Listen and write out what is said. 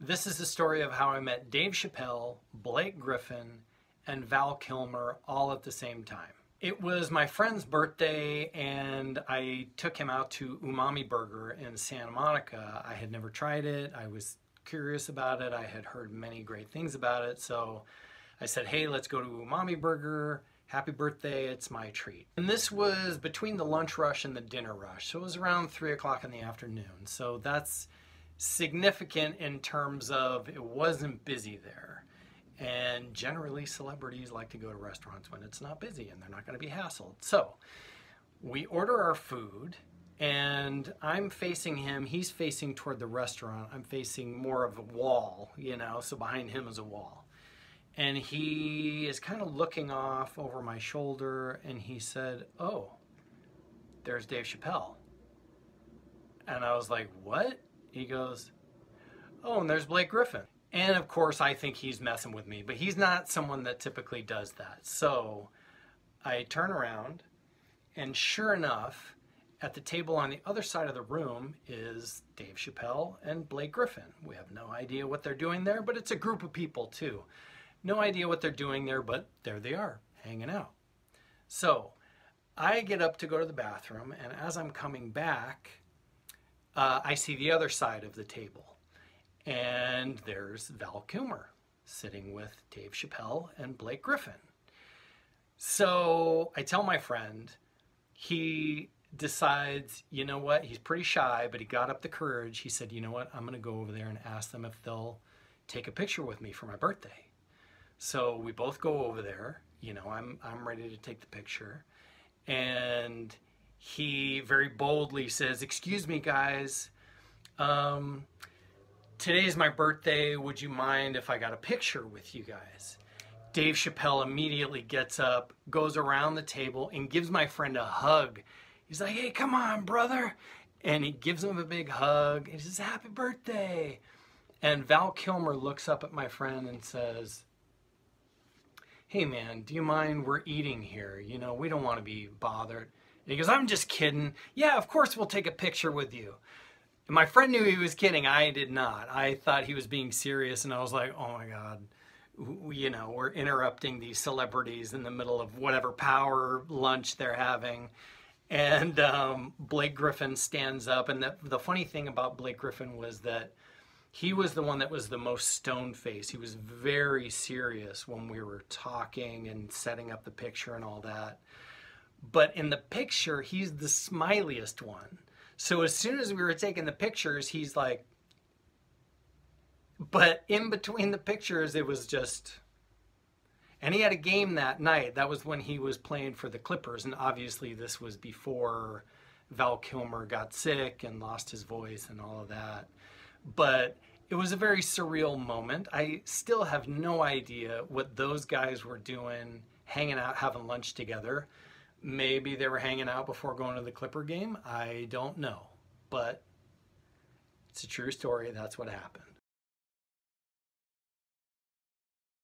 This is the story of how I met Dave Chappelle, Blake Griffin, and Val Kilmer all at the same time. It was my friend's birthday and I took him out to Umami Burger in Santa Monica. I had never tried it. I was curious about it. I had heard many great things about it. So I said, hey, let's go to Umami Burger. Happy birthday, it's my treat. And this was between the lunch rush and the dinner rush. So it was around 3 o'clock in the afternoon. So that's significant in terms of it wasn't busy there. And generally celebrities like to go to restaurants when it's not busy and they're not going to be hassled. So we order our food and I'm facing him, he's facing toward the restaurant. I'm facing more of a wall, you know, so behind him is a wall. And he is kind of looking off over my shoulder and he said, oh, there's Dave Chappelle. And I was like, what? He goes, oh, and there's Blake Griffin. And of course, I think he's messing with me, but he's not someone that typically does that. So I turn around, and sure enough, at the table on the other side of the room is Dave Chappelle and Blake Griffin. We have no idea what they're doing there, but it's a group of people too. No idea what they're doing there, but there they are, hanging out. So I get up to go to the bathroom, and as I'm coming back, I see the other side of the table. And there's Val Kilmer sitting with Dave Chappelle and Blake Griffin. So I tell my friend, he decides, you know what, he's pretty shy, but he got up the courage. He said, you know what, I'm going to go over there and ask them if they'll take a picture with me for my birthday. So we both go over there. You know, I'm ready to take the picture. And he very boldly says, excuse me, guys, today's my birthday. Would you mind if I got a picture with you guys? Dave Chappelle immediately gets up, goes around the table, and gives my friend a hug. He's like, hey, come on, brother. And he gives him a big hug. And he says, happy birthday. And Val Kilmer looks up at my friend and says, hey, man, do you mind? We're eating here. You know, we don't want to be bothered. And he goes, I'm just kidding. Yeah, of course we'll take a picture with you. And my friend knew he was kidding. I did not. I thought he was being serious, and I was like, oh my God, you know, we're interrupting these celebrities in the middle of whatever power lunch they're having. And Blake Griffin stands up, and the funny thing about Blake Griffin was that he was the one that was the most stone-faced. He was very serious when we were talking and setting up the picture and all that. But in the picture, he's the smiliest one. So as soon as we were taking the pictures, he's like, but in between the pictures, it was just, and he had a game that night. That was when he was playing for the Clippers. And obviously this was before Val Kilmer got sick and lost his voice and all of that. But it was a very surreal moment. I still have no idea what those guys were doing, hanging out, having lunch together. Maybe they were hanging out before going to the Clipper game. I don't know. But it's a true story. That's what happened.